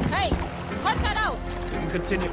Hey, cut that out! You can continue.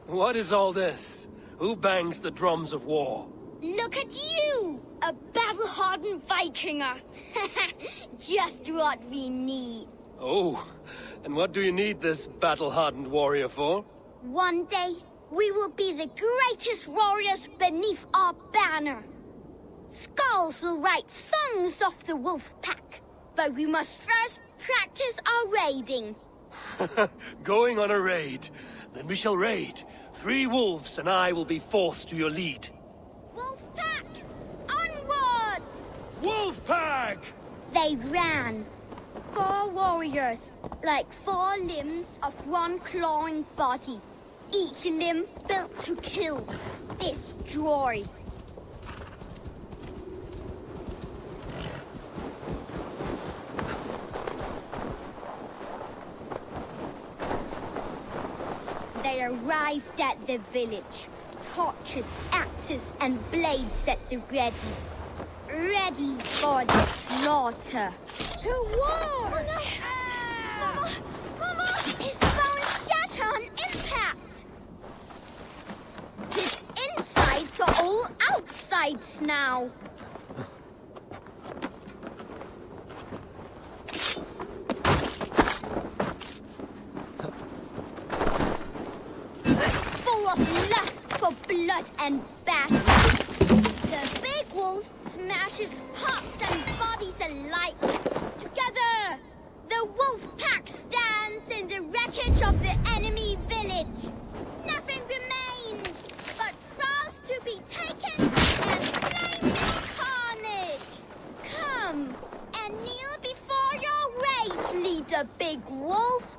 What is all this? Who bangs the drums of war? Look at you! A battle-hardened Vikinger! Just what we need. Oh, and what do you need this battle-hardened warrior for? One day, we will be the greatest warriors beneath our banner. Skulls will write songs of the wolf pack, but we must first practice our raiding. Going on a raid. Then we shall raid. 3 wolves and I will be fourth to your lead. Wolf pack! Onwards! Wolf pack! They ran. 4 warriors, like 4 limbs of one clawing body. Each limb built to kill, destroy. They arrived at the village. Torches, axes, and blades at the ready. Ready for the slaughter. To war! Mama! Mama! His bones shatter on impact! His insides are all outsides now. Full of lust for blood and battle. The big wolf smashes pots and bodies alike. Together, the wolf pack stands in the wreckage of the enemy village. Nothing remains but frogs to be taken and flaming carnage. Come and kneel before your raid, leader Big Wolf.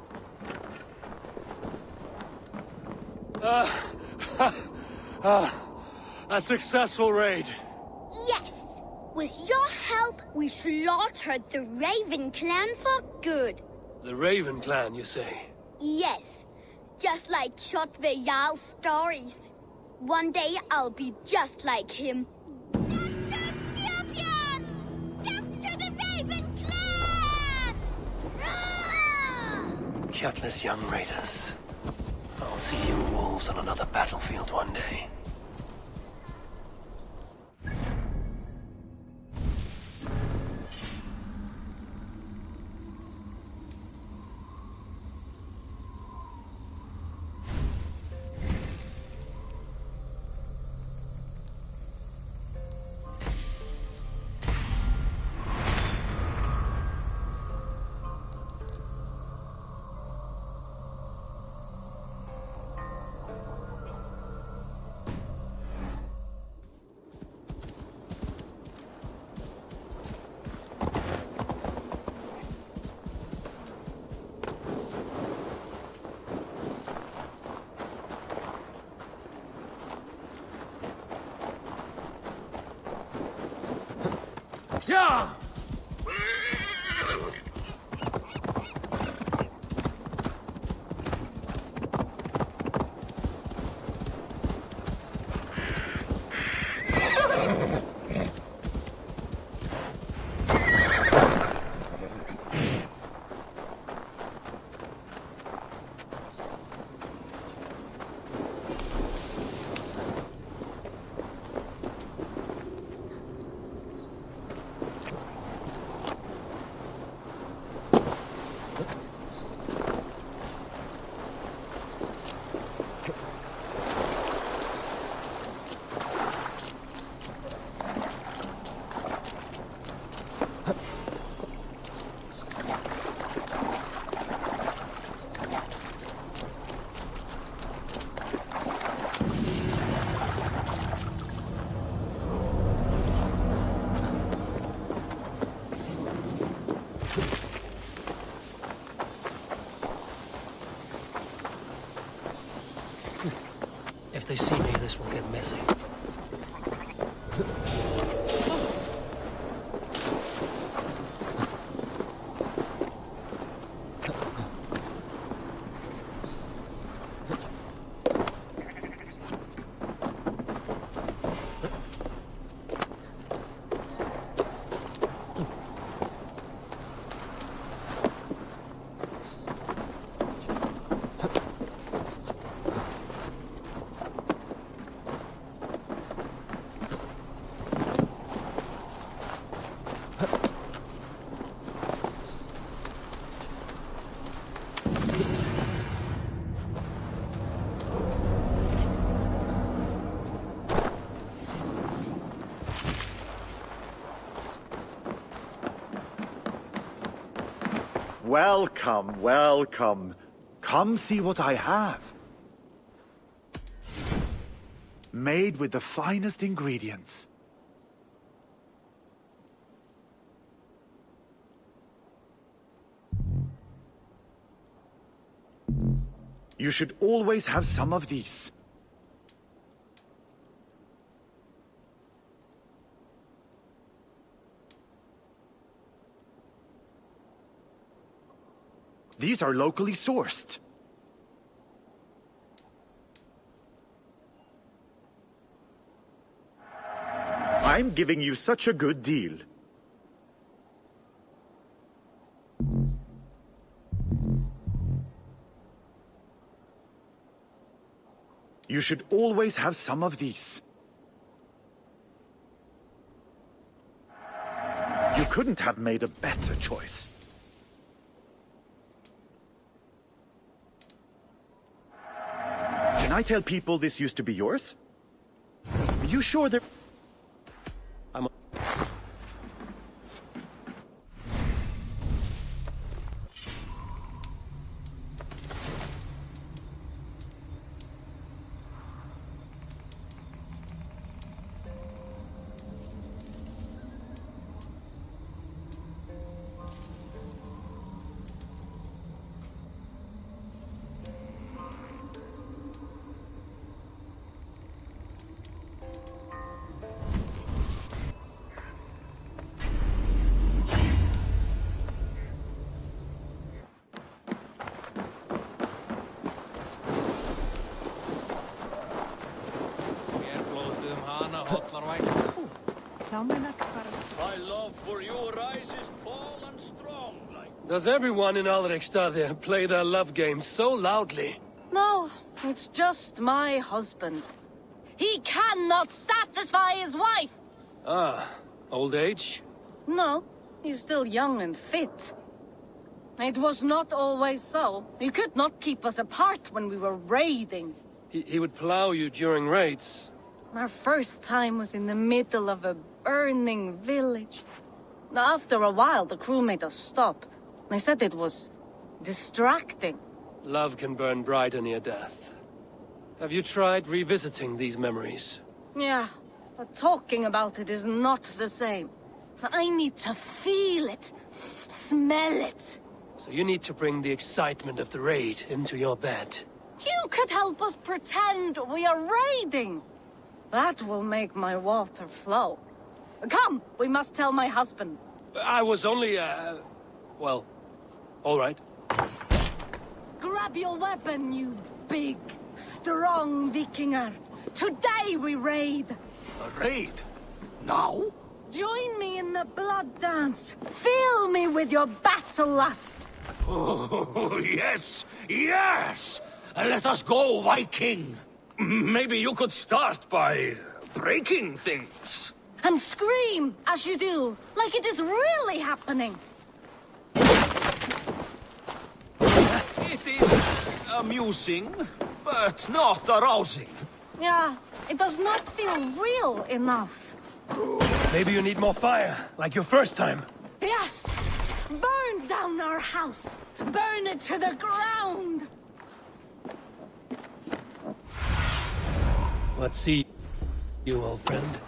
A successful raid. Yes. With your help, we slaughtered the Raven clan for good. The Raven clan, you say? Yes. Just like Shotvejal's stories. One day I'll be just like him. Death to Scorpion! Death to the Raven clan! Ah! Guiltless young raiders. I'll see you wolves on another battlefield one day. Yeah! they see me, this will get messy. Welcome, welcome. Come see what I have. Made with the finest ingredients. You should always have some of these. These are locally sourced. I'm giving you such a good deal. You should always have some of these. You couldn't have made a better choice. Can I tell people this used to be yours? Are you sure they're... My love for you rises tall and strong like... Does everyone in Alrekstad play their love game so loudly? No, it's just my husband. He cannot satisfy his wife! Ah, old age? No, he's still young and fit. It was not always so. He could not keep us apart when we were raiding. He would plow you during raids. Our first time was in the middle of a burning village. After a while, the crew made us stop. They said it was distracting. Love can burn brighter near death. Have you tried revisiting these memories? Yeah, but talking about it is not the same. I need to feel it, smell it. So you need to bring the excitement of the raid into your bed. You could help us pretend we are raiding. That will make my water flow. Come, we must tell my husband. I was only, well, all right. Grab your weapon, you big, strong Vikinger. Today we raid. A raid? Now? Join me in the blood dance. Fill me with your battle lust. Oh, yes, yes! Let us go, Viking. Maybe you could start by breaking things. And scream as you do, like it is really happening. It is amusing, but not arousing. Yeah, it does not feel real enough. Maybe you need more fire, like your first time. Yes! Burn down our house! Burn it to the ground! Let's see, you old friend.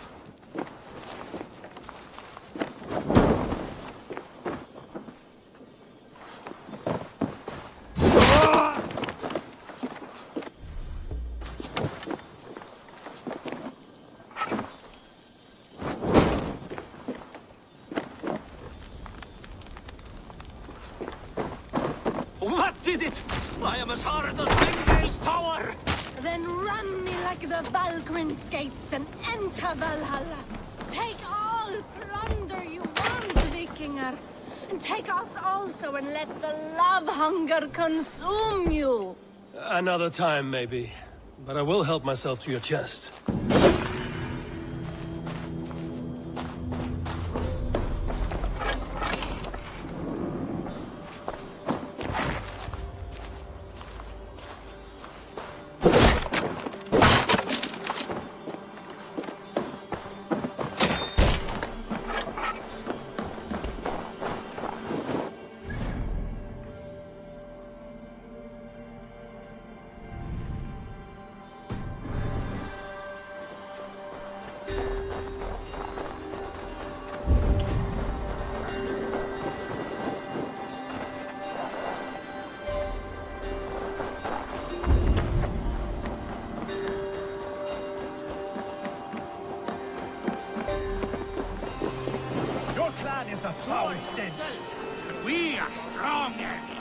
did it! I am as hard as Wingdale's tower! Then ram me like the Valgrin's gates and enter Valhalla. Take all plunder you want, Vikinger. And take us also and let the love hunger consume you. Another time, maybe. But I will help myself to your chest. Your clan is a foul stench. But we are strong, Ernie.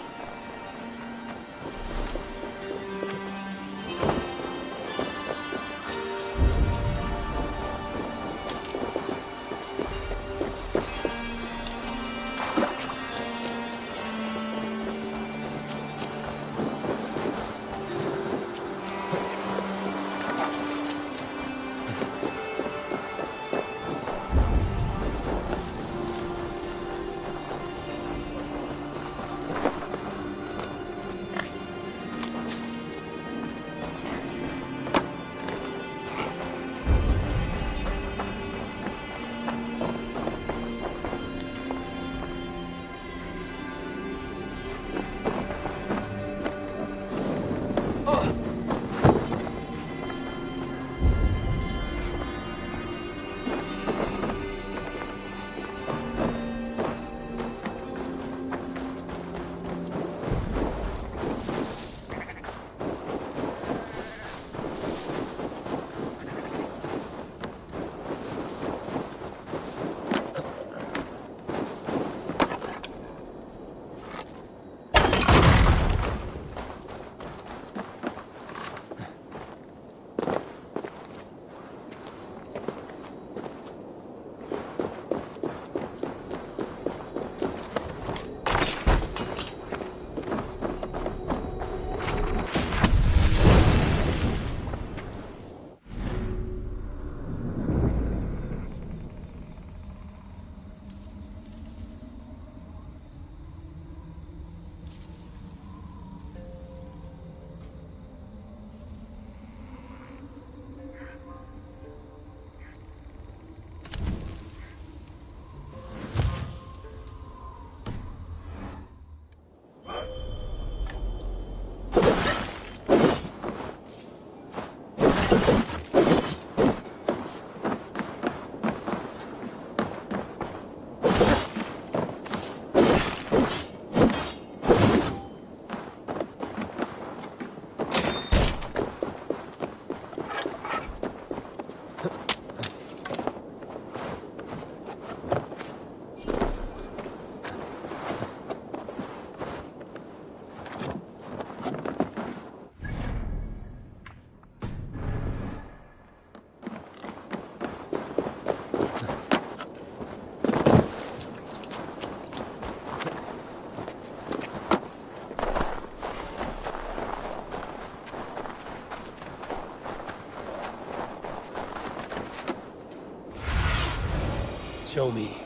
Show me.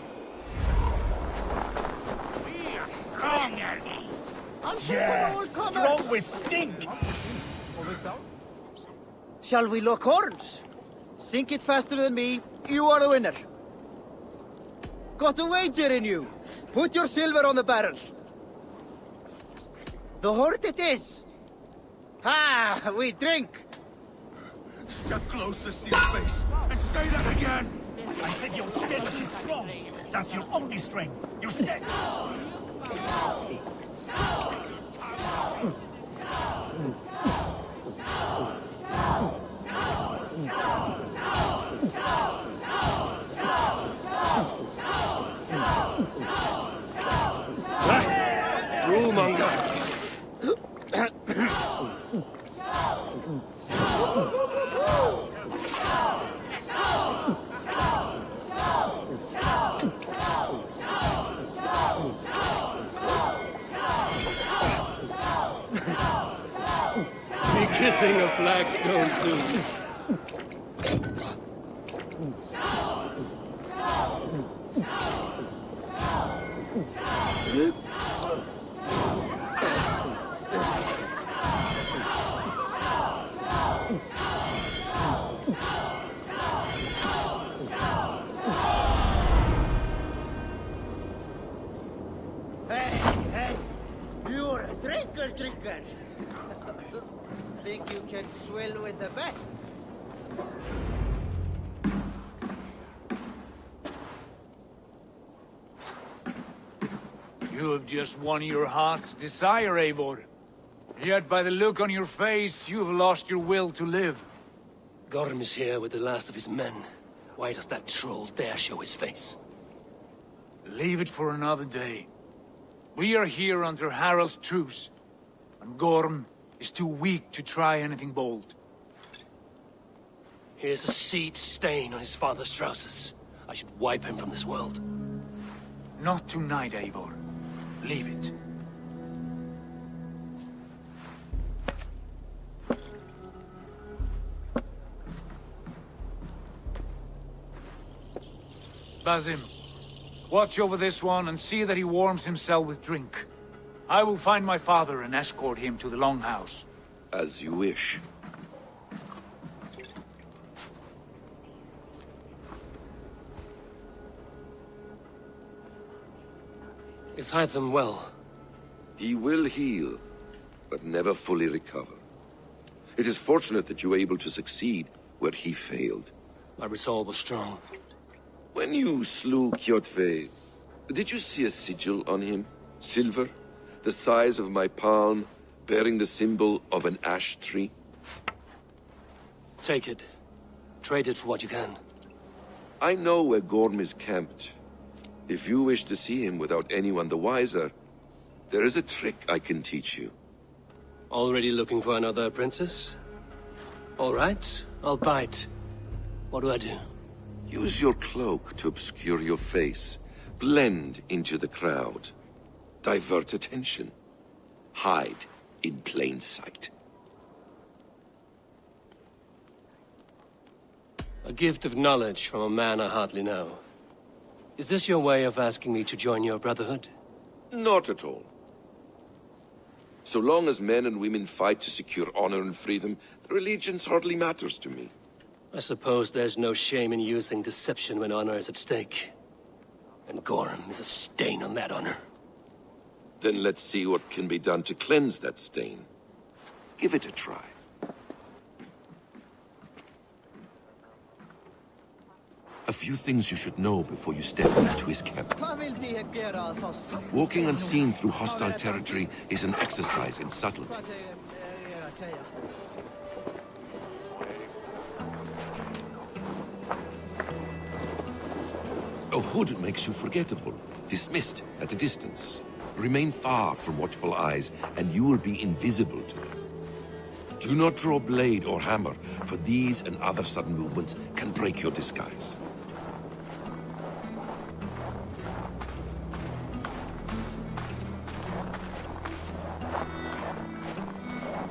We are strong, Ernie. Yes, strong with stink. Shall we lock horns? Sink it faster than me, you are the winner. Got a wager in you. Put your silver on the barrel. The horde it is. Ah, we drink. Step closer, see face, and say that again. I said your stench is strong. That's your only strength. Your stench. Rule monger. Be kissing a flagstone soon. Hey, you're a drinker. Think you can swill with the best? You have just won your heart's desire, Eivor. Yet by the look on your face, you have lost your will to live. Gorm is here with the last of his men. Why does that troll dare show his face? Leave it for another day. We are here under Harald's truce, and Gorm is too weak to try anything bold. Here's a seed stain on his father's trousers. I should wipe him from this world. Not tonight, Eivor. Leave it. Basim, watch over this one and see that he warms himself with drink. I will find my father and escort him to the Longhouse. As you wish. Is Hytham well? He will heal, but never fully recover. It is fortunate that you were able to succeed where he failed. My resolve was strong. When you slew Kjotve, did you see a sigil on him? Silver, the size of my palm, bearing the symbol of an ash tree? Take it. Trade it for what you can. I know where Gorm is camped. If you wish to see him without anyone the wiser, there is a trick I can teach you. Already looking for another princess? All right, I'll bite. What do I do? Use your cloak to obscure your face. Blend into the crowd. Divert attention. Hide in plain sight. A gift of knowledge from a man I hardly know. Is this your way of asking me to join your brotherhood? Not at all. So long as men and women fight to secure honor and freedom, their allegiance hardly matters to me. I suppose there's no shame in using deception when honor is at stake. And Gorm is a stain on that honor. Then let's see what can be done to cleanse that stain. Give it a try. A few things you should know before you step into his camp. Walking unseen through hostile territory is an exercise in subtlety. A hood makes you forgettable, dismissed at a distance. Remain far from watchful eyes, and you will be invisible to them. Do not draw blade or hammer, for these and other sudden movements can break your disguise.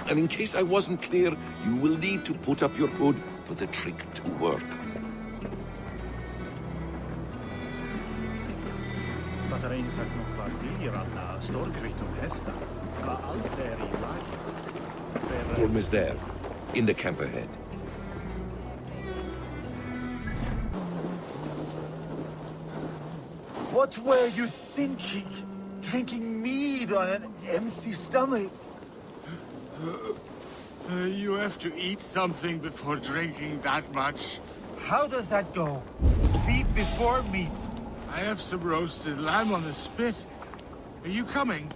And in case I wasn't clear, you will need to put up your hood for the trick to work. Gorm is there, in the camp ahead. What were you thinking? Drinking mead on an empty stomach? You have to eat something before drinking that much. How does that go? Feet before meat. I have some roasted lamb on the spit. Are you coming?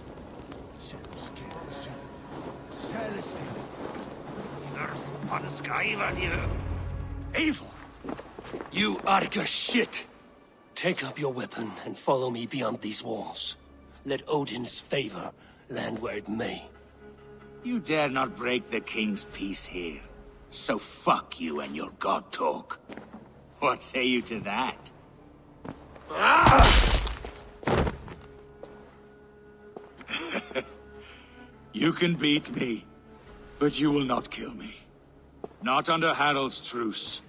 Eivor! You Arga shit! Take up your weapon and follow me beyond these walls. Let Odin's favor land where it may. You dare not break the king's peace here. So fuck you and your god talk. What say you to that? You can beat me, but you will not kill me. Not under Harold's truce.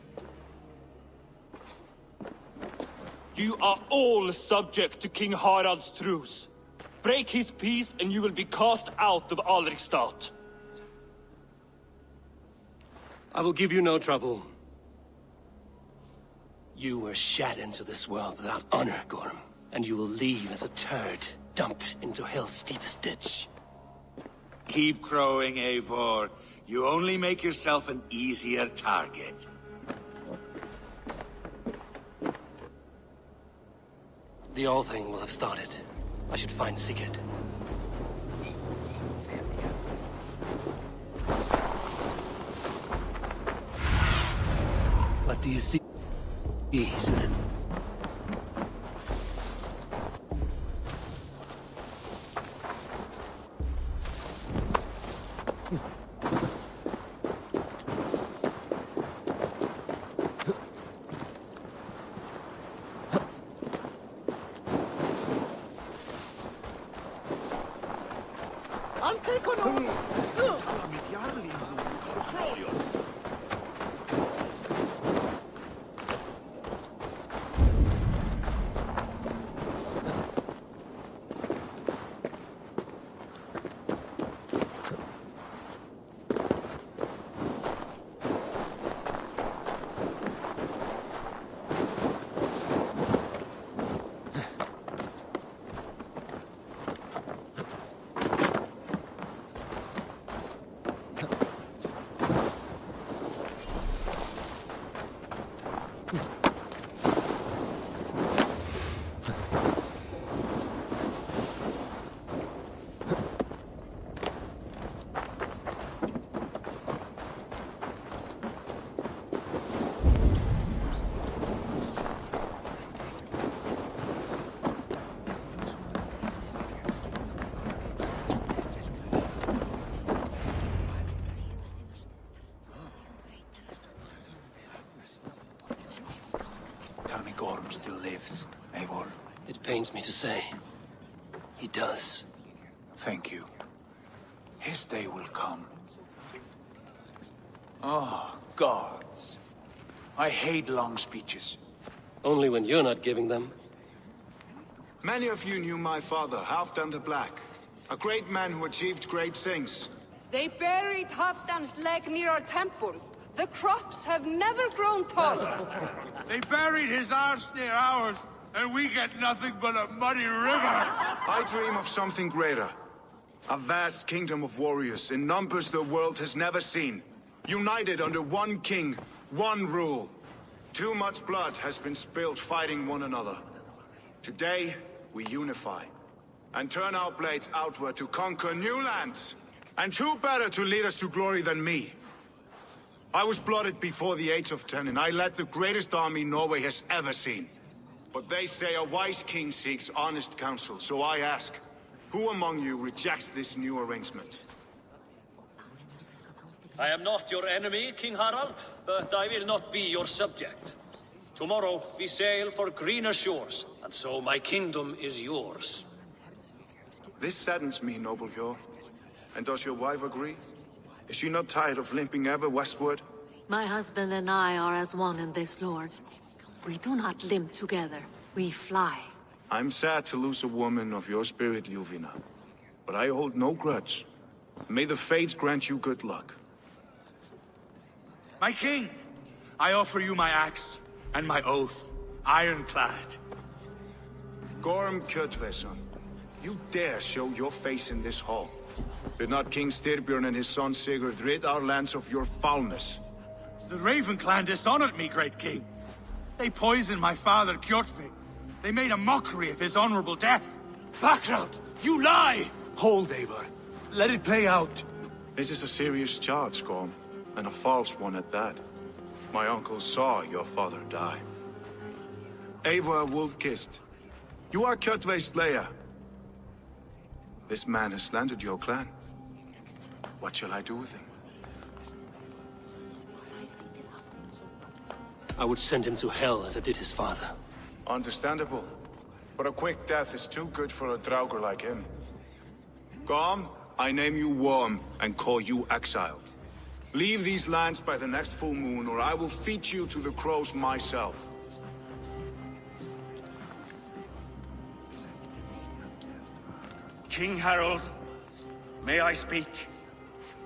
You are all subject to King Harald's truce. Break his peace and you will be cast out of Alrikstad. I will give you no trouble. You were shat into this world without honor, Gorm, and you will leave as a turd dumped into hell's deepest ditch. Keep crowing, Eivor. You only make yourself an easier target. The All Thing will have started. I should find Sigurd. What do you see, Sunan? Gorm still lives, Eivor. It pains me to say. He does. Thank you. His day will come. Oh, gods. I hate long speeches. Only when you're not giving them. Many of you knew my father, Halfdan the Black. A great man who achieved great things. They buried Halfdan's leg near our temple. The crops have never grown taller. They buried his arse near ours, and we get nothing but a muddy river. I dream of something greater. A vast kingdom of warriors in numbers the world has never seen. United under one king, one rule. Too much blood has been spilled fighting one another. Today, we unify. And turn our blades outward to conquer new lands. And who better to lead us to glory than me? I was blooded before the age of 10, and I led the greatest army Norway has ever seen. But they say a wise king seeks honest counsel, so I ask, who among you rejects this new arrangement? I am not your enemy, King Harald, but I will not be your subject. Tomorrow we sail for greener shores, and so my kingdom is yours. This saddens me, noble Hjor. And does your wife agree? Is she not tired of limping ever westward? My husband and I are as one in this, Lord. We do not limp together. We fly. I'm sad to lose a woman of your spirit, Ljuvina. But I hold no grudge. May the fates grant you good luck. My king, I offer you my axe and my oath, ironclad. Gorm Kjotveson, you dare show your face in this hall. Did not King Styrbjörn and his son Sigurd rid our lands of your foulness? The Raven clan dishonored me, great king. They poisoned my father, Kjotve. They made a mockery of his honorable death. Background! You lie! Hold, Eivor. Let it play out. This is a serious charge, Gorm, and a false one at that. My uncle saw your father die. Eivor Wolf-Kissed, you are Kjotve's slayer. This man has slandered your clan. What shall I do with him? I would send him to hell as I did his father. Understandable. But a quick death is too good for a Draugr like him. Gorm, I name you Worm and call you exile. Leave these lands by the next full moon, or I will feed you to the crows myself. King Harold, may I speak?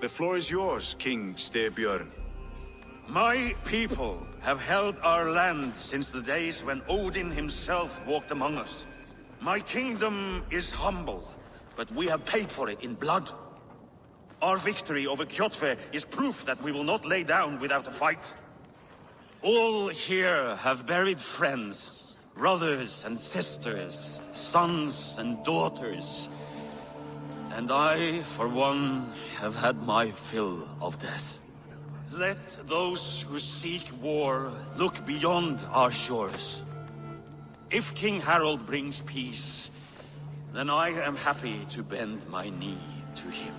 The floor is yours, King Styrbjörn. My people have held our land since the days when Odin himself walked among us. My kingdom is humble, but we have paid for it in blood. Our victory over Kjotve is proof that we will not lay down without a fight. All here have buried friends, brothers and sisters, sons and daughters. And I, for one, have had my fill of death. Let those who seek war look beyond our shores. If King Harold brings peace, then I am happy to bend my knee to him.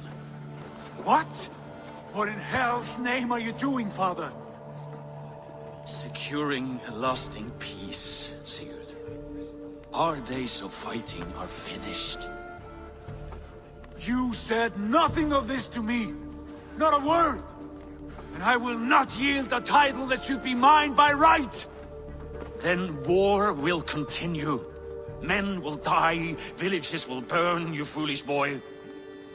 What? What in hell's name are you doing, father? Securing a lasting peace, Sigurd. Our days of fighting are finished. You said nothing of this to me. Not a word. And I will not yield a title that should be mine by right. Then war will continue. Men will die, villages will burn, you foolish boy.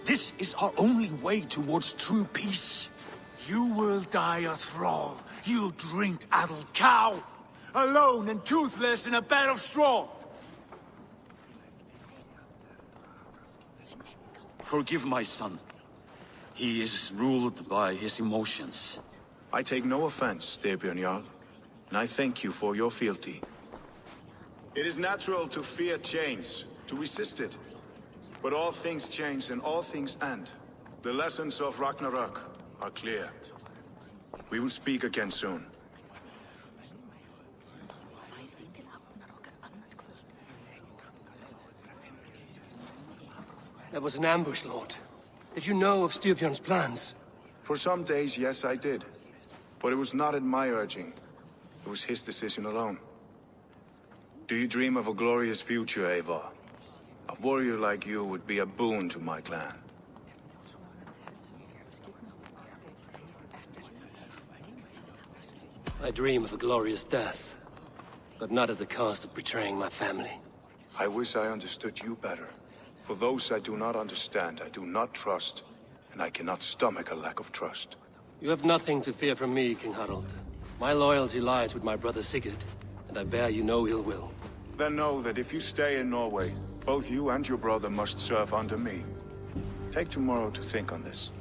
This is our only way towards true peace. You will die a thrall. You drink-addled cow. Alone and toothless in a bed of straw. Forgive my son. He is ruled by his emotions. I take no offense, Styrbjörn Jarl, and I thank you for your fealty. It is natural to fear change, to resist it. But all things change and all things end. The lessons of Ragnarok are clear. We will speak again soon. That was an ambush, Lord. Did you know of Styrbjörn's plans? For some days, yes, I did. But it was not at my urging. It was his decision alone. Do you dream of a glorious future, Eivor? A warrior like you would be a boon to my clan. I dream of a glorious death, but not at the cost of betraying my family. I wish I understood you better. For those I do not understand, I do not trust, and I cannot stomach a lack of trust. You have nothing to fear from me, King Harold. My loyalty lies with my brother Sigurd, and I bear you no ill will. Then know that if you stay in Norway, both you and your brother must serve under me. Take tomorrow to think on this.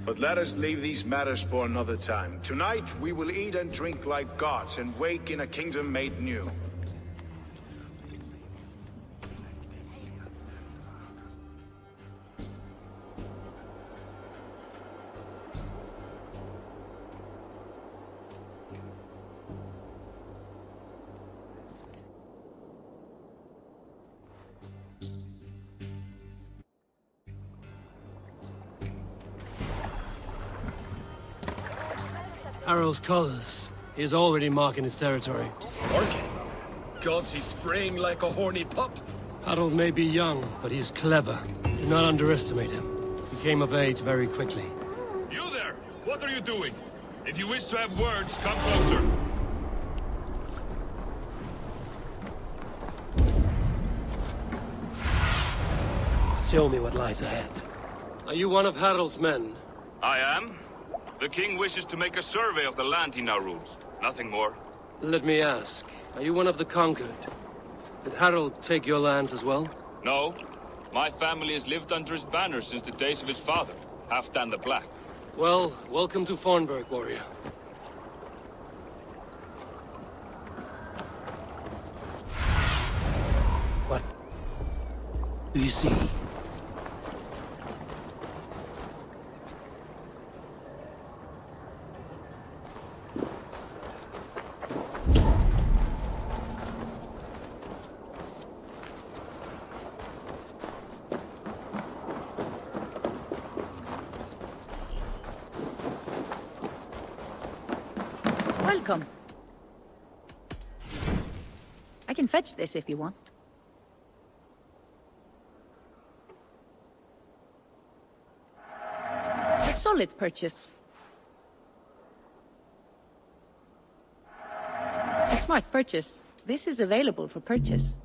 But let us leave these matters for another time. Tonight, we will eat and drink like gods and wake in a kingdom made new. Harold's colors. He is already marking his territory. Marking? Gods, he's spraying like a horny pup. Harold may be young, but he's clever. Do not underestimate him. He came of age very quickly. You there! What are you doing? If you wish to have words, come closer. Show me what lies ahead. Are you one of Harold's men? I am. The king wishes to make a survey of the land he now rules. Nothing more. Let me ask, are you one of the conquered? Did Harold take your lands as well? No. My family has lived under his banner since the days of his father, Halfdan the Black. Well, welcome to Fornburg, warrior. What do you see? Welcome. I can fetch this if you want. A solid purchase. A smart purchase. This is available for purchase.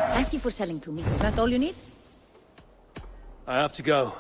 Thank you for selling to me. That all you need? I have to go.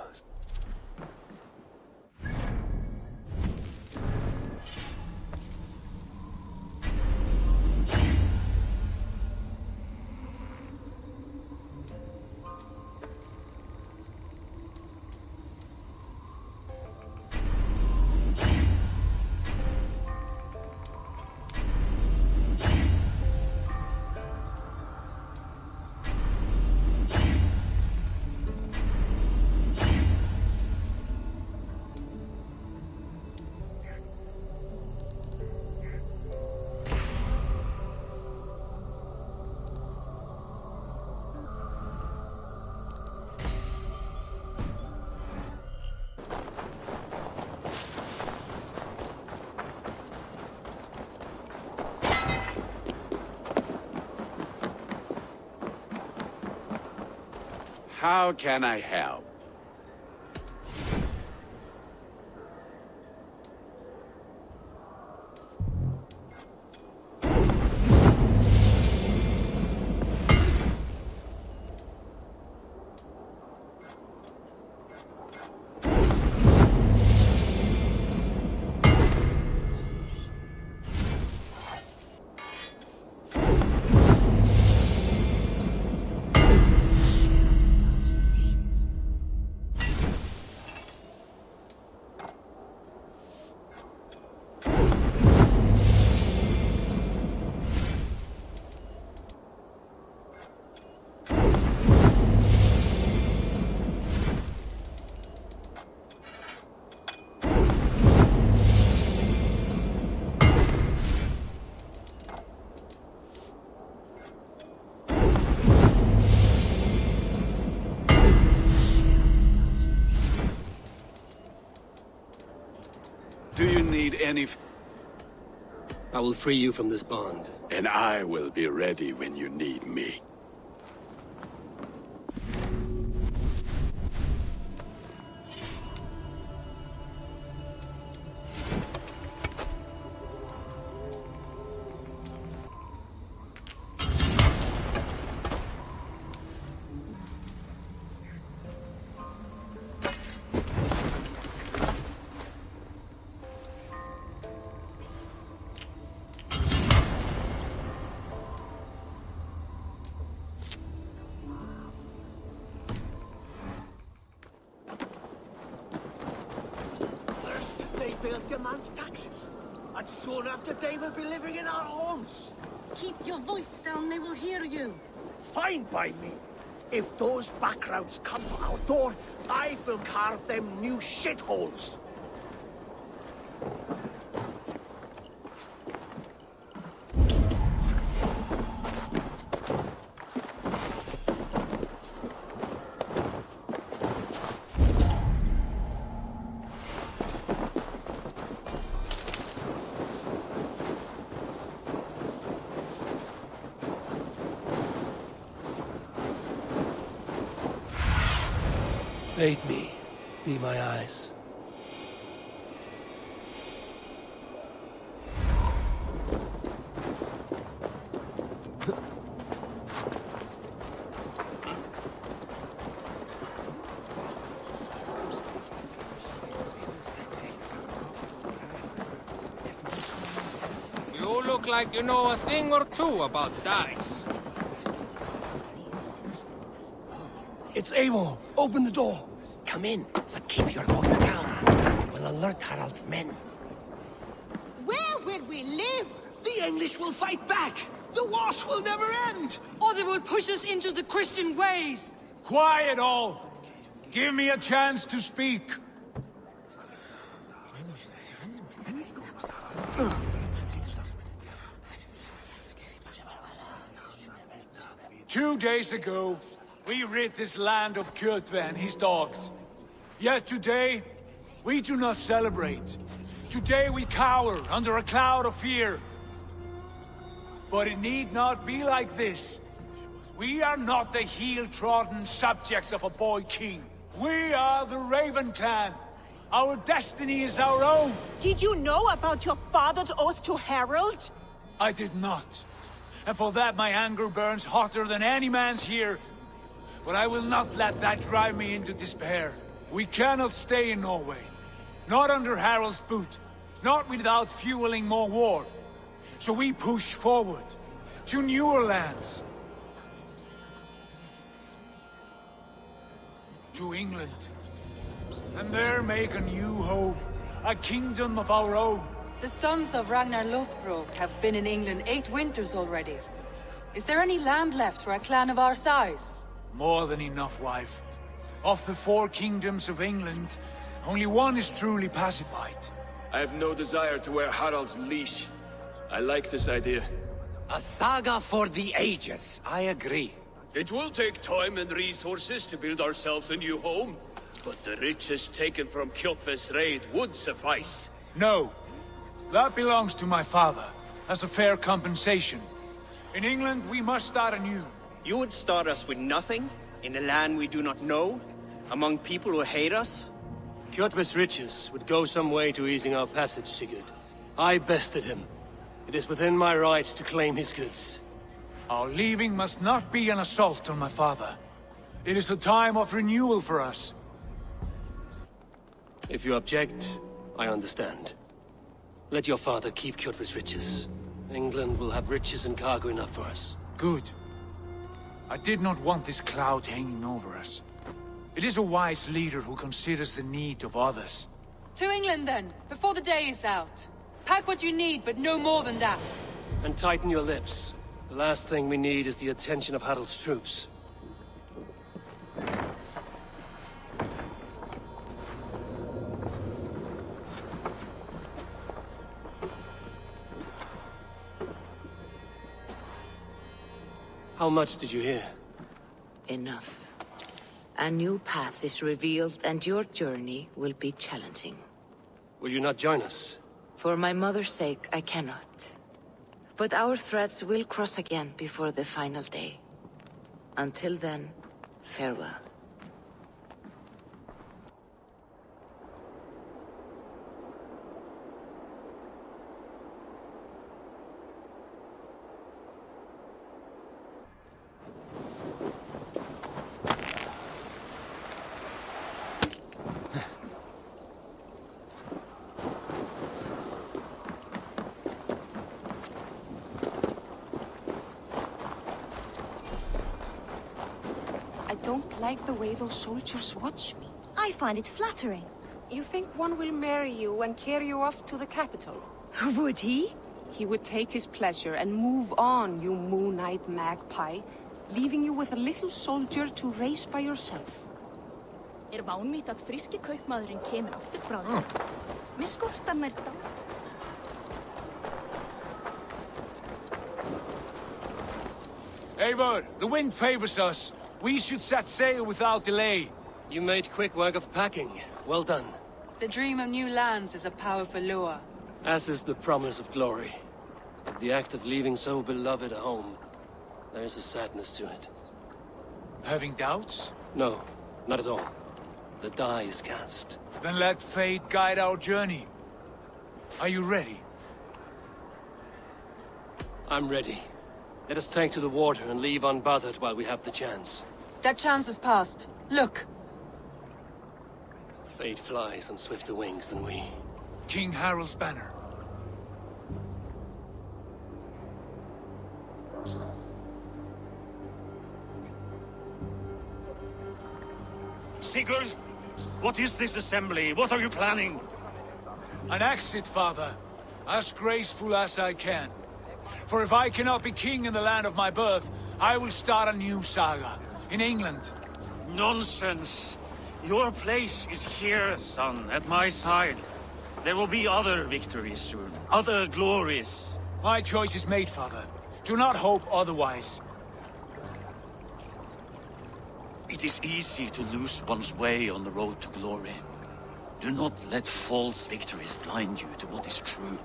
How can I help? Do you need any... I will free you from this bond. And I will be ready when you need me. Demand taxes, and soon after they will be living in our homes. Keep your voice down, they will hear you. Fine by me. If those backgrounds come to our door, I will carve them new shitholes. Aid me. Be my eyes. You look like you know a thing or two about dice. It's Eivor. Open the door. Come in, but keep your voice down. You will alert Harald's men. Where will we live? The English will fight back. The wars will never end. Or they will push us into the Christian ways. Quiet all! Give me a chance to speak. 2 days ago, we rid this land of Kjotve and his dogs. Yet today, we do not celebrate. Today we cower under a cloud of fear. But it need not be like this. We are not the heel-trodden subjects of a boy king. We are the Raven clan. Our destiny is our own. Did you know about your father's oath to Harold? I did not. And for that my anger burns hotter than any man's here. But I will not let that drive me into despair. We cannot stay in Norway. Not under Harold's boot. Not without fueling more war. So we push forward. To newer lands. To England. And there make a new home. A kingdom of our own. The sons of Ragnar Lothbrok have been in England 8 winters already. Is there any land left for a clan of our size? More than enough, wife. Of the 4 kingdoms of England, only one is truly pacified. I have no desire to wear Harald's leash. I like this idea. A saga for the ages, I agree. It will take time and resources to build ourselves a new home, but the riches taken from Kjotve's raid would suffice. No. That belongs to my father, as a fair compensation. In England, we must start anew. You would start us with nothing? In a land we do not know? Among people who hate us? Kjotve's riches would go some way to easing our passage, Sigurd. I bested him. It is within my rights to claim his goods. Our leaving must not be an assault on my father. It is a time of renewal for us. If you object, I understand. Let your father keep Kjotve's riches. England will have riches and cargo enough for us. Good. I did not want this cloud hanging over us. It is a wise leader who considers the need of others. To England then, before the day is out. Pack what you need, but no more than that. And tighten your lips. The last thing we need is the attention of Harald's troops. How much did you hear? Enough. A new path is revealed and your journey will be challenging. Will you not join us? For my mother's sake, I cannot. But our threads will cross again before the final day. Until then, farewell. I don't like the way those soldiers watch me. I find it flattering. You think one will marry you and carry you off to the capital? Would he? He would take his pleasure and move on, you moon-eyed magpie, leaving you with a little soldier to raise by yourself. Vánýtt að fríski kaupmaðurinn kemur aftur bráðum. Mér skortar netta. Eivor, the wind favors us. We should set sail without delay. You made quick work of packing. Well done. The dream of new lands is a powerful lure. As is the promise of glory. But the act of leaving so beloved a home, there is a sadness to it. Having doubts? No, not at all. The die is cast. Then let fate guide our journey. Are you ready? I'm ready. Let us take to the water and leave unbothered while we have the chance. That chance is past. Look! Fate flies on swifter wings than we. King Harald's banner. Sigurd, what is this assembly? What are you planning? An exit, father. As graceful as I can. For if I cannot be king in the land of my birth, I will start a new saga. In England. Nonsense. Your place is here, son, at my side. There will be other victories soon. Other glories. My choice is made, father. Do not hope otherwise. It is easy to lose one's way on the road to glory. Do not let false victories blind you to what is true.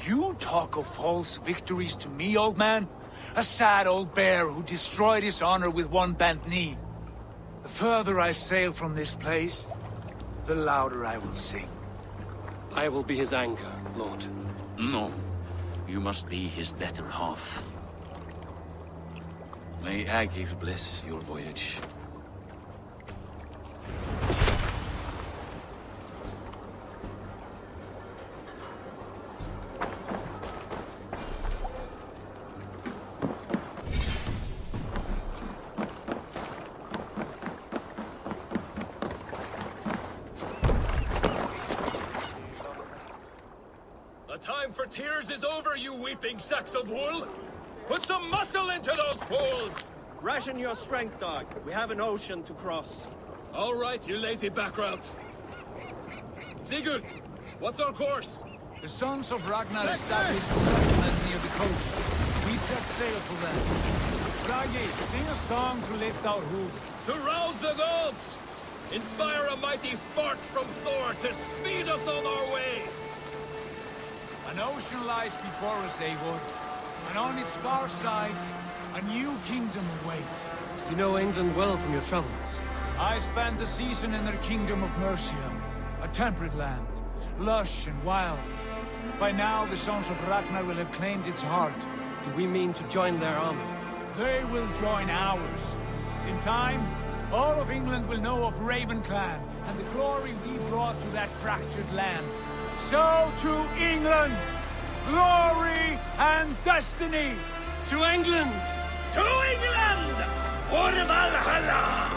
You talk of false victories to me, old man? A sad old bear who destroyed his honor with one bent knee. The further I sail from this place, the louder I will sing. I will be his anchor, Lord. No, you must be his better half. May Agir bless your voyage. The time for tears is over, you weeping sacks of wool! Put some muscle into those poles! Ration your strength, dog. We have an ocean to cross. All right, you lazy backroutes. Sigurd, what's our course? The sons of Ragnar established a settlement near the coast. We set sail for them. Bragi, sing a song to lift our hood. To rouse the gods! Inspire a mighty fart from Thor to speed us on our way! An ocean lies before us, Eivor, and on its far side, a new kingdom awaits. You know England well from your travels. I spent a season in their kingdom of Mercia, a temperate land, lush and wild. By now, the sons of Ragnar will have claimed its heart. Do we mean to join their army? They will join ours. In time, all of England will know of Raven Clan and the glory we brought to that fractured land. So to England! Glory and destiny! To England! To England! For Valhalla!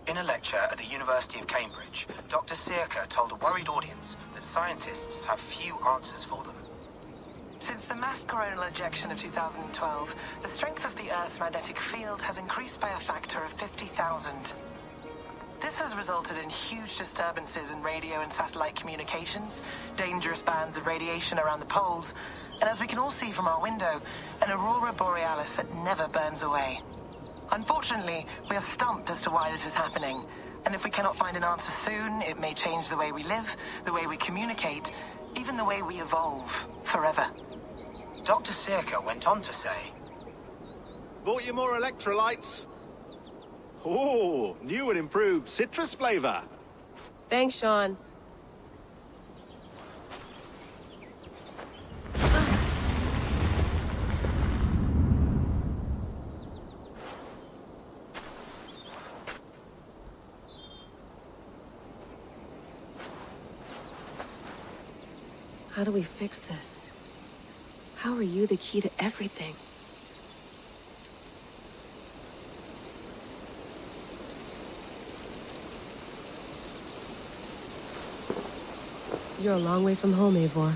In a lecture at the University of Cambridge, Dr. Sirka told a worried audience that scientists have few answers for them. Since the mass coronal ejection of 2012, the strength of the Earth's magnetic field has increased by a factor of 50,000. This has resulted in huge disturbances in radio and satellite communications, dangerous bands of radiation around the poles, and as we can all see from our window, an aurora borealis that never burns away. Unfortunately, we are stumped as to why this is happening, and if we cannot find an answer soon, it may change the way we live, the way we communicate, even the way we evolve, forever. Dr. Sirka went on to say, Bought you more electrolytes? Oh, new and improved citrus flavor. Thanks, Sean. How do we fix this? How are you the key to everything? You're a long way from home, Eivor.